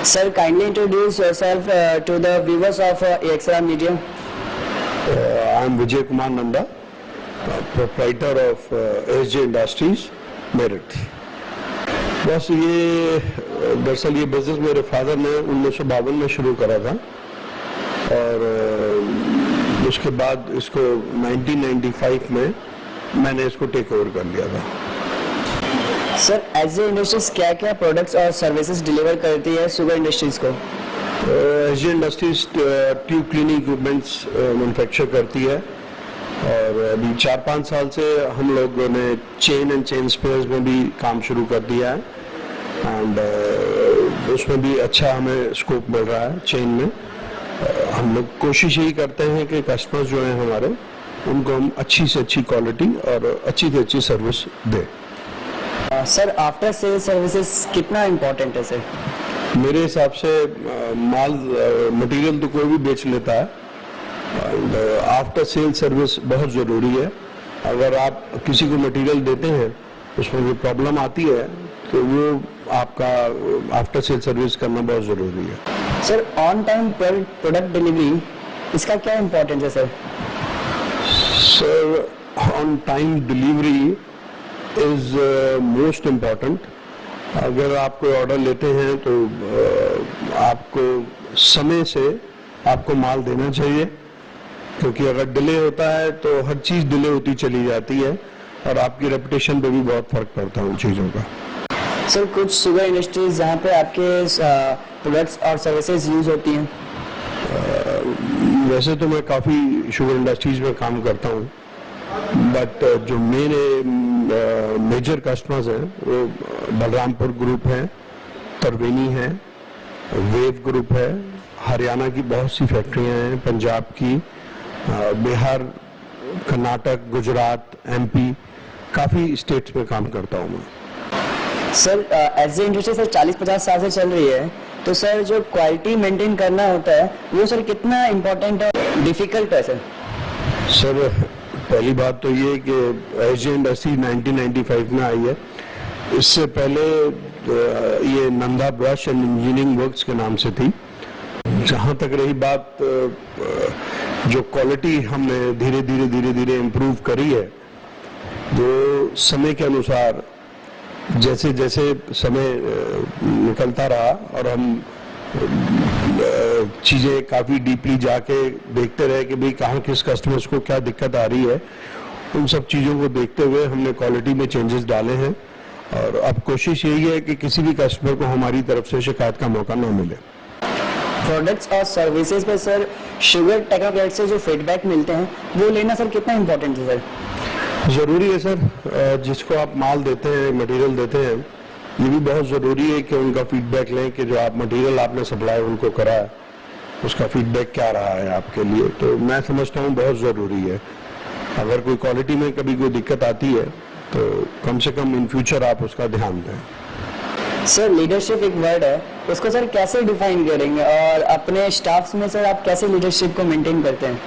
Sir, kindly introduce yourself to the viewers of AXR Media. I am Vijay Kumar Nanda, proprietor of SJ Industries, Meerut. बस ये दरअसल ये business मेरे father ने 1952 में शुरू करा था और उसके बाद इसको 1995 में मैंने इसको टेक ओवर कर लिया था। सर, एसजे इंडस्ट्रीज क्या क्या प्रोडक्ट्स और सर्विसेज डिलीवर करती है शुगर इंडस्ट्रीज को? SJ industries tube cleaning equipments manufacture करती है और अभी 4-5 साल से हम लोगों ने चेन एंड चेन स्पेयर्स में भी काम शुरू कर दिया है एंड उसमें भी अच्छा हमें स्कोप मिल रहा है। चेन में हम लोग कोशिश यही करते हैं कि कस्टमर्स जो हैं हमारे उनको हम अच्छी से अच्छी क्वालिटी और अच्छी से अच्छी सर्विस दें। सर, आफ्टर सेल सर्विसेज कितना इम्पोर्टेंट है सर? मेरे हिसाब से माल मटेरियल तो कोई भी बेच लेता है एंड आफ्टर सेल सर्विस बहुत ज़रूरी है। अगर आप किसी को मटेरियल देते हैं उसमें कोई प्रॉब्लम आती है तो वो आपका आफ्टर सेल सर्विस करना बहुत ज़रूरी है। Sir, on time product delivery इसका क्या इम्पोर्टेंस है sir? Sir, on time delivery is most important. अगर आप कोई ऑर्डर लेते हैं तो आपको समय से आपको माल देना चाहिए, क्योंकि अगर डिले होता है तो हर चीज़ डिले होती चली जाती है और आपकी रेपुटेशन पे भी बहुत फर्क पड़ता है उन चीज़ों का। सर, कुछ शुगर इंडस्ट्रीज जहाँ पे आपके प्रोडक्ट्स और सर्विसेज यूज होती हैं? वैसे तो मैं काफ़ी शुगर इंडस्ट्रीज में काम करता हूँ, बट जो मेरे मेजर कस्टमर्स हैं वो बलरामपुर ग्रुप है, तरवेनी है, वेव ग्रुप है, हरियाणा की बहुत सी फैक्ट्रियां हैं, पंजाब की, बिहार, कर्नाटक, गुजरात, एमपी, काफ़ी स्टेट्स में काम करता हूँ मैं। सर, एसजे इंडस्ट्री सर 40-50 साल से चल रही है, तो सर जो क्वालिटी मेंटेन करना होता है वो सर कितना इम्पोर्टेंट और डिफिकल्ट है सर? सर, पहली बात तो ये कि एसजे इंडस्ट्री 1995 में आई है। इससे पहले ये Nanda brush and engineering works के नाम से थी। जहाँ तक रही बात जो क्वालिटी हमने धीरे धीरे इम्प्रूव करी है, जो समय के अनुसार जैसे जैसे समय निकलता रहा और हम चीज़ें काफ़ी डीपली जाके देखते रहे कि भाई कहाँ किस कस्टमर्स को क्या दिक्कत आ रही है, उन सब चीज़ों को देखते हुए हमने क्वालिटी में चेंजेस डाले हैं और अब कोशिश यही है कि किसी भी कस्टमर को हमारी तरफ से शिकायत का मौका ना मिले। प्रोडक्ट्स और सर्विसेज पे सर शुगर टेक्नोक्रेट से जो फीडबैक मिलते हैं वो लेना सर कितना इम्पोर्टेंट है सर? ज़रूरी है सर। जिसको आप माल देते हैं, मटेरियल देते हैं, ये भी बहुत ज़रूरी है कि उनका फीडबैक लें कि जो आप मटेरियल आपने सप्लाई उनको करा है उसका फीडबैक क्या रहा है आपके लिए। तो मैं समझता हूँ बहुत ज़रूरी है। अगर कोई क्वालिटी में कभी कोई दिक्कत आती है तो कम से कम इन फ्यूचर आप उसका ध्यान दें। सर, लीडरशिप एक वर्ड है, उसको सर कैसे डिफाइन करेंगे और अपने स्टाफ्स में सर आप कैसे लीडरशिप को मेंटेन करते हैं?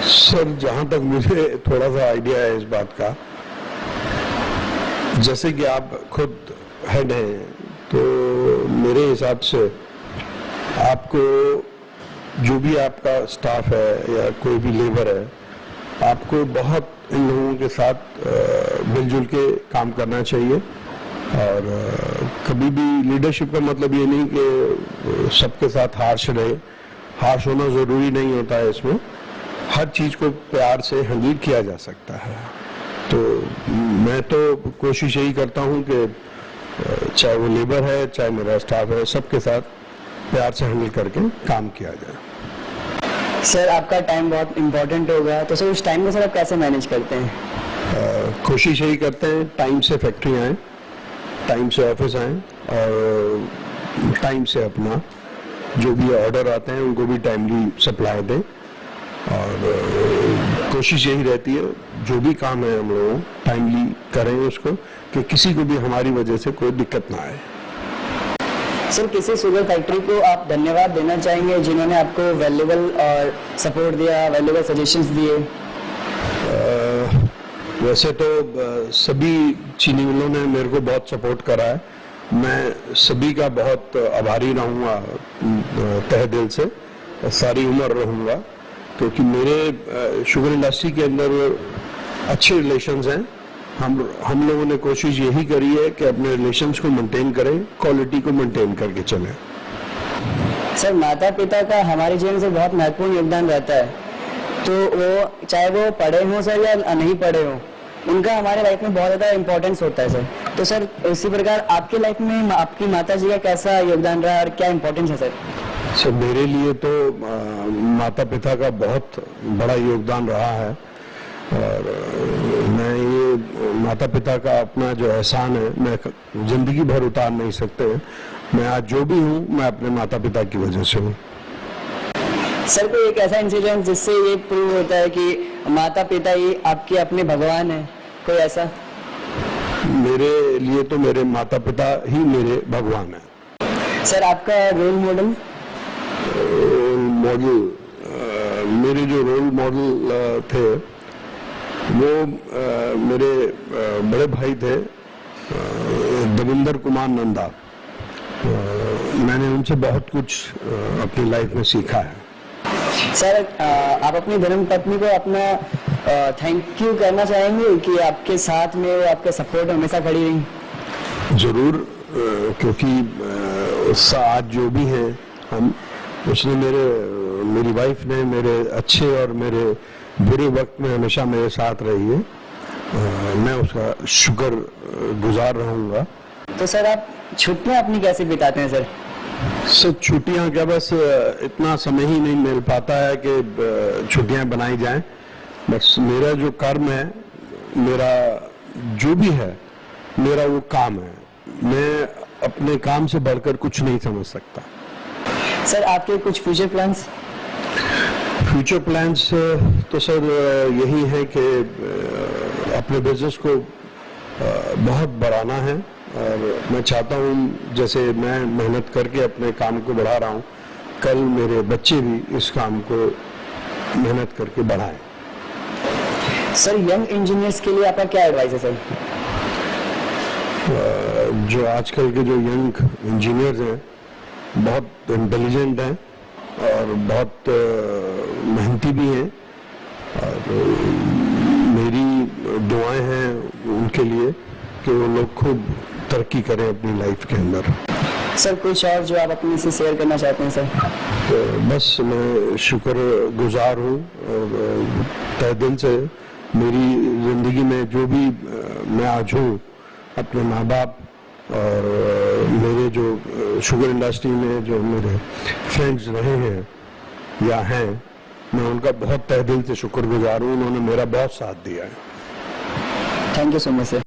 सर, जहाँ तक मुझे थोड़ा सा आइडिया है इस बात का, जैसे कि आप खुद हेड हैं तो मेरे हिसाब से आपको जो भी आपका स्टाफ है या कोई भी लेबर है, आपको बहुत इन लोगों के साथ मिलजुल के काम करना चाहिए और कभी भी लीडरशिप का मतलब ये नहीं कि सबके साथ हार्श रहे। हार्श होना ज़रूरी नहीं होता है, इसमें हर चीज़ को प्यार से हैंडल किया जा सकता है। तो मैं तो कोशिश यही करता हूँ कि चाहे वो लेबर है चाहे मेरा स्टाफ है, सबके साथ प्यार से हैंडल करके काम किया जाए। सर, आपका टाइम बहुत इम्पोर्टेंट होगा, तो सर उस टाइम को सर आप कैसे मैनेज करते हैं? कोशिश यही करते हैं टाइम से फैक्ट्री आएँ, टाइम से ऑफिस आएँ और टाइम से अपना जो भी ऑर्डर आते हैं उनको भी टाइमली सप्लाई दें और कोशिश यही रहती है जो भी काम है हम लोग टाइमली करें उसको, कि किसी को भी हमारी वजह से कोई दिक्कत ना आए। सर, किसी शुगर फैक्ट्री को आप धन्यवाद देना चाहेंगे जिन्होंने आपको वैल्यूबल और सपोर्ट दिया, वैल्यूबल सजेशंस दिए? वैसे तो सभी चीनी मिलों ने मेरे को बहुत सपोर्ट करा है मैं सभी का बहुत आभारी रहूँगा तहे दिल से, सारी उम्र रहूँगा, क्योंकि मेरे शुगर इंडस्ट्री के अंदर अच्छे रिलेशंस हैं। हम लोगों ने कोशिश यही करी है कि अपने रिलेशंस को मेंटेन करें, क्वालिटी को मेंटेन करके चलें। सर, माता पिता का हमारे जीवन से बहुत महत्वपूर्ण योगदान रहता है, तो वो चाहे वो पढ़े हों सर या नहीं पढ़े हों, उनका हमारे लाइफ में बहुत ज़्यादा इम्पोर्टेंस होता है सर। तो सर इसी प्रकार आपके लाइफ में आपकी माता जी का कैसा योगदान रहा और क्या इम्पोर्टेंस है सर? सर मेरे लिए तो माता पिता का बहुत बड़ा योगदान रहा है, और मैं ये माता पिता का अपना जो एहसान है मैं जिंदगी भर उतार नहीं सकते। मैं आज जो भी हूँ मैं अपने माता पिता की वजह से हूँ। सर, कोई एक ऐसा इंसिडेंट जिससे ये प्रूव होता है कि माता पिता ही आपके अपने भगवान हैं, कोई ऐसा? मेरे लिए तो मेरे माता पिता ही मेरे भगवान हैं। सर, आपका रोल मॉडल? मेरे जो रोल मॉडल थे वो मेरे बड़े भाई थे, देवेंद्र कुमार नंदा। मैंने उनसे बहुत कुछ अपनी लाइफ में सीखा है। सर, आप अपनी धर्म पत्नी को अपना थैंक यू करना चाहेंगे कि आपके साथ में वो आपके सपोर्ट हमेशा खड़ी रही? जरूर, क्योंकि आज जो भी है हम, उसने मेरी वाइफ ने मेरे अच्छे और मेरे बुरे वक्त में हमेशा मेरे साथ रही है। मैं उसका शुक्र गुजार रहूँगा। तो सर, आप छुट्टियां अपनी कैसे बिताते हैं सर? सर छुट्टियां क्या, बस इतना समय ही नहीं मिल पाता है कि छुट्टियां बनाई जाएं। बस मेरा जो कर्म है, मेरा जो भी है, मेरा वो काम है। मैं अपने काम से बढ़कर कुछ नहीं समझ सकता। सर, आपके कुछ फ्यूचर प्लान्स? फ्यूचर प्लान्स तो सर यही है कि अपने बिजनेस को बहुत बढ़ाना है, और मैं चाहता हूँ जैसे मैं मेहनत करके अपने काम को बढ़ा रहा हूँ, कल मेरे बच्चे भी इस काम को मेहनत करके बढ़ाएं। सर, यंग इंजीनियर्स के लिए आपका क्या एडवाइस है सर? जो आजकल के जो यंग इंजीनियर्स हैं बहुत इंटेलिजेंट हैं और बहुत मेहनती भी हैं, और मेरी दुआएं हैं उनके लिए कि वो लोग खूब तरक्की करें अपनी लाइफ के अंदर। सर, कुछ और जो आप अपने से शेयर करना चाहते हैं सर? तो बस मैं शुक्र गुजार हूँ, और तहे दिल से मेरी ज़िंदगी में जो भी मैं आज हूँ, अपने माँ बाप और मेरे जो शुगर इंडस्ट्री में जो मेरे फ्रेंड्स रहे हैं या हैं, मैं उनका बहुत तहे दिल से शुक्रगुजार हूँ। उन्होंने मेरा बहुत साथ दिया है। Thank you so much sir.